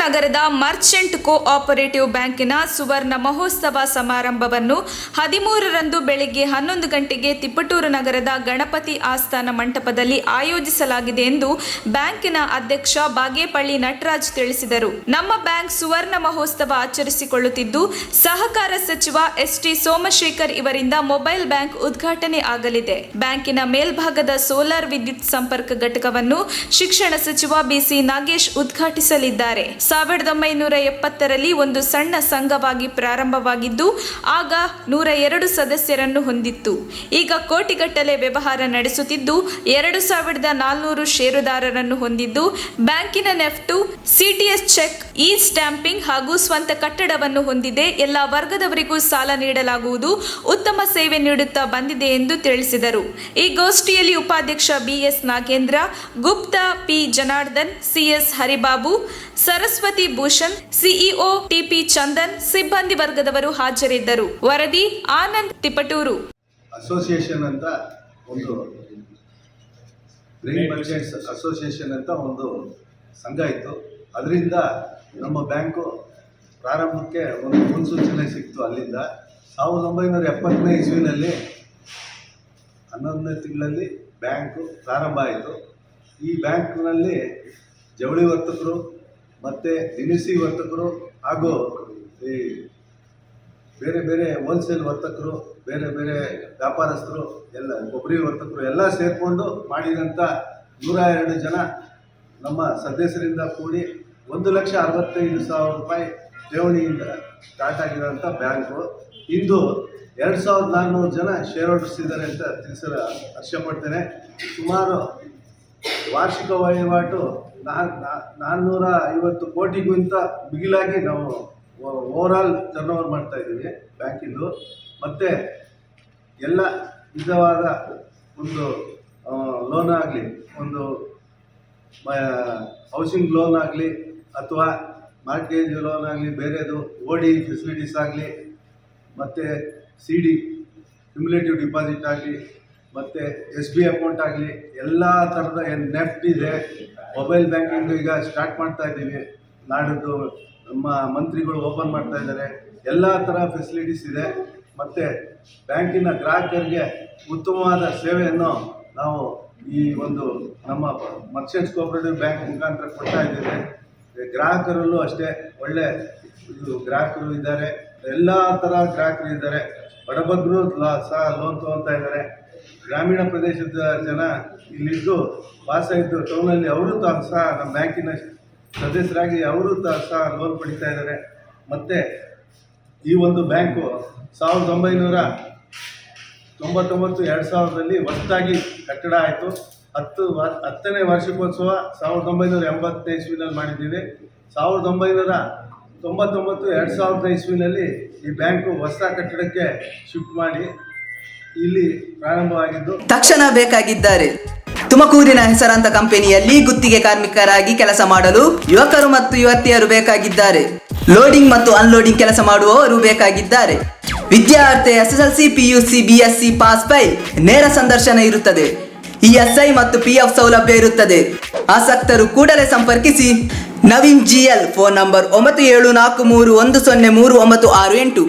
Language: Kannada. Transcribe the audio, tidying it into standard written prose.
ನಗರದ ಮರ್ಚೆಂಟ್ ಕೋಆಪರೇಟಿವ್ ಬ್ಯಾಂಕಿನ ಸುವರ್ಣ ಮಹೋತ್ಸವ ಸಮಾರಂಭವನ್ನು 13ರಂದು ಬೆಳಗ್ಗೆ 11 ಗಂಟೆಗೆ ತಿಪಟೂರು ನಗರದ ಗಣಪತಿ ಆಸ್ಥಾನ ಮಂಟಪದಲ್ಲಿ ಆಯೋಜಿಸಲಾಗಿದೆ ಎಂದು ಬ್ಯಾಂಕಿನ ಅಧ್ಯಕ್ಷ ಬಾಗೇಪಳ್ಳಿ ನಟರಾಜ್ ತಿಳಿಸಿದರು. ನಮ್ಮ ಬ್ಯಾಂಕ್ ಸುವರ್ಣ ಮಹೋತ್ಸವ ಆಚರಿಸಿಕೊಳ್ಳುತ್ತಿದ್ದು, ಸಹಕಾರ ಸಚಿವ ಎಸ್.ಟಿ. ಸೋಮಶೇಖರ್ ಇವರಿಂದ ಮೊಬೈಲ್ ಬ್ಯಾಂಕ್ ಉದ್ಘಾಟನೆ ಆಗಲಿದೆ. ಬ್ಯಾಂಕಿನ ಮೇಲ್ಭಾಗದ ಸೋಲಾರ್ ವಿದ್ಯುತ್ ಸಂಪರ್ಕ ಘಟಕವನ್ನು ಶಿಕ್ಷಣ ಸಚಿವ ಬಿ.ಸಿ. ನಾಗೇಶ್ ಉದ್ಘಾಟಿಸಲಿದ್ದಾರೆ. 1970ರಲ್ಲಿ ಒಂದು ಸಣ್ಣ ಸಂಘವಾಗಿ ಪ್ರಾರಂಭವಾಗಿದ್ದು, ಆಗ 102 ಸದಸ್ಯರನ್ನು ಹೊಂದಿತ್ತು. ಈಗ ಕೋಟಿಗಟ್ಟಲೆ ವ್ಯವಹಾರ ನಡೆಸುತ್ತಿದ್ದು, 2400 ಷೇರುದಾರರನ್ನು ಹೊಂದಿದ್ದು, ಬ್ಯಾಂಕಿನ NEFT, CTS cheque, e stamping ಹಾಗೂ ಸ್ವಂತ ಕಟ್ಟಡವನ್ನು ಹೊಂದಿದೆ. ಎಲ್ಲ ವರ್ಗದವರಿಗೂ ಸಾಲ ನೀಡಲಾಗುವುದು, ಉತ್ತಮ ಸೇವೆ ನೀಡುತ್ತಾ ಬಂದಿದೆ ಎಂದು ತಿಳಿಸಿದರು. ಈ ಗೋಷ್ಠಿಯಲ್ಲಿ ಉಪಾಧ್ಯಕ್ಷ B S. Nagendra, Gupta, P. Janardhan, C S. Haribabu, Saraswati Bhushan, CEO T P. Chandan, ಸಿಬ್ಬಂದಿ ವರ್ಗದವರು ಹಾಜರಿದ್ದರು. ವರದಿ ಆನಂದ್, ತಿಪಟೂರು. ಅಸೋಸಿಯೇಷನ್ ಅಂತ ಒಂದು ಗ್ರೀನ್ ಮರ್ಚೆಂಟ್ಸ್ ಅಸೋಸಿಯೇಷನ್ ಅಂತ ಒಂದು ಸಂಘ ಇತ್ತು. ಅದರಿಂದ ನಮ್ಮ ಬ್ಯಾಂಕು ಪ್ರಾರಂಭಕ್ಕೆ ಒಂದು ಮುನ್ಸೂಚನೆ ಸಿಕ್ತು. ಅಲ್ಲಿಂದ 1970ನೇ ಇಸ್ವಿನಲ್ಲಿ 11ನೇ ತಿಂಗಳಲ್ಲಿ ಬ್ಯಾಂಕು ಪ್ರಾರಂಭ ಆಯಿತು. ಈ ಬ್ಯಾಂಕ್ನಲ್ಲಿ ಜವಳಿ ವರ್ತಕರು ಮತ್ತು ದಿನಸಿ ವರ್ತಕರು ಹಾಗೂ ಈ ಬೇರೆ ಬೇರೆ ಹೋಲ್ಸೇಲ್ ವರ್ತಕರು, ಬೇರೆ ಬೇರೆ ವ್ಯಾಪಾರಸ್ಥರು, ಎಲ್ಲ ಕೊಬ್ಬರಿ ವರ್ತಕರು ಎಲ್ಲ ಸೇರಿಕೊಂಡು ಮಾಡಿದಂಥ 102 ಜನ ನಮ್ಮ ಸದಸ್ಯರಿಂದ ಕೂಡಿ 1,65,000 ರೂಪಾಯಿ ಠೇವಣಿಯಿಂದ ಸ್ಟಾರ್ಟ್ ಆಗಿರೋಂಥ ಬ್ಯಾಂಕು ಇಂದು 2,400 ಜನ ಶೇರ್ ಹೋಲ್ಡರ್ಸ್ ಇದ್ದಾರೆ ಅಂತ ತಿಳಿಸಲು ಹರ್ಷಪಡ್ತೇನೆ. ಸುಮಾರು ವಾರ್ಷಿಕ ವಹಿವಾಟು 450 ಕೋಟಿಗಿಂತ ಬಿಗಿಲಾಗಿ ನಾವು ಓವರಾಲ್ ಟರ್ನ್ ಓವರ್ ಮಾಡ್ತಾಯಿದ್ದೀವಿ ಬ್ಯಾಂಕಿಂದು. ಮತ್ತು ಎಲ್ಲ ವಿಧವಾದ ಒಂದು ಲೋನ್ ಆಗಲಿ, ಒಂದು ಹೌಸಿಂಗ್ ಲೋನ್ ಆಗಲಿ ಅಥವಾ ಮಾರ್ಟ್ಗೇಜ್ ಲೋನ್ ಆಗಲಿ, ಬೇರೆದು ಓಡಿ ಫೆಸಿಲಿಟೀಸ್ ಆಗಲಿ, ಮತ್ತು ಸಿ ಡಿ ಕ್ಯುಮುಲೇಟಿವ್ ಡಿಪಾಸಿಟ್ ಆಗಲಿ, ಮತ್ತು SB ಅಕೌಂಟ್ ಆಗಲಿ, ಎಲ್ಲ ಥರದ ನೆಫ್ಟ್ ಇದೆ. ಮೊಬೈಲ್ ಬ್ಯಾಂಕಿಂಗ್ ಈಗ ಸ್ಟಾರ್ಟ್ ಮಾಡ್ತಾ ಇದ್ದೀವಿ. ನಾಡಿದ್ದು ನಮ್ಮ ಮಂತ್ರಿಗಳು ಓಪನ್ ಮಾಡ್ತಾ ಇದ್ದಾರೆ. ಎಲ್ಲ ಥರ ಫೆಸಿಲಿಟೀಸ್ ಇದೆ. ಮತ್ತು ಬ್ಯಾಂಕಿನ ಗ್ರಾಹಕರಿಗೆ ಉತ್ತಮವಾದ ಸೇವೆಯನ್ನು ನಾವು ಈ ಒಂದು ನಮ್ಮ ಮರ್ಚೆಂಟ್ಸ್ ಕೋಆಪರೇಟಿವ್ ಬ್ಯಾಂಕ್ ಮುಖಾಂತರ ಕೊಡ್ತಾ ಇದ್ದೇವೆ. ಗ್ರಾಹಕರಲ್ಲೂ ಅಷ್ಟೇ ಒಳ್ಳೆ ಗ್ರಾಹಕರು ಇದ್ದಾರೆ, ಎಲ್ಲ ಥರ ಗ್ರಾಹಕರು ಇದ್ದಾರೆ. ಬಡಬಗ್ಗರು ಸಹ ಲೋನ್ ತೊಗೊಳ್ತಾ ಇದ್ದಾರೆ. ಗ್ರಾಮೀಣ ಪ್ರದೇಶದ ಜನ ಇಲ್ಲಿದ್ದು ವಾಸ ಇದ್ದು ಟೌನಲ್ಲಿ ಅವರು ಸಹ ನಮ್ಮ ಬ್ಯಾಂಕಿನ ಸದಸ್ಯರಾಗಿ ಅವರು ಸಹ ಲೋನ್ ಪಡಿತಾ ಇದ್ದಾರೆ. ಮತ್ತು ಈ ಒಂದು ಬ್ಯಾಂಕು 1999-2000ರಲ್ಲಿ ಹೊಸದಾಗಿ ಕಟ್ಟಡ ಆಯಿತು. 10ನೇ ವಾರ್ಷಿಕೋತ್ಸವ 1980 ಇಸ್ವಿನಲ್ಲಿ ಮಾಡಿದ್ದೀವಿ. 1999-2000 ಇಸ್ವಿನಲ್ಲಿ ಈ ಬ್ಯಾಂಕು ಹೊಸ ಕಟ್ಟಡಕ್ಕೆ ಶಿಫ್ಟ್ ಮಾಡಿ ಇಲ್ಲಿ ಪ್ರಾರಂಭವಾಗಿದ್ದು. ತಕ್ಷಣ ಬೇಕಾಗಿದ್ದಾರೆ. ತುಮಕೂರಿನ ಹೆಸರಾಂತ ಕಂಪನಿಯಲ್ಲಿ ಗುತ್ತಿಗೆ ಕಾರ್ಮಿಕರಾಗಿ ಕೆಲಸ ಮಾಡಲು ಯುವಕರು ಮತ್ತು ಯುವತಿಯರು ಬೇಕಾಗಿದ್ದಾರೆ. ಲೋಡಿಂಗ್ ಮತ್ತು ಅನ್ಲೋಡಿಂಗ್ ಕೆಲಸ ಮಾಡುವವರು ಬೇಕಾಗಿದ್ದಾರೆ. ವಿದ್ಯಾರ್ಥಿ SSLC, PUC, BSc pass by ನೇರ ಸಂದರ್ಶನ ಇರುತ್ತದೆ. ESI ಮತ್ತು PF ಸೌಲಭ್ಯ ಇರುತ್ತದೆ. ಆಸಕ್ತರು ಕೂಡಲೇ ಸಂಪರ್ಕಿಸಿ. Naveen GL, phone number 9743103968.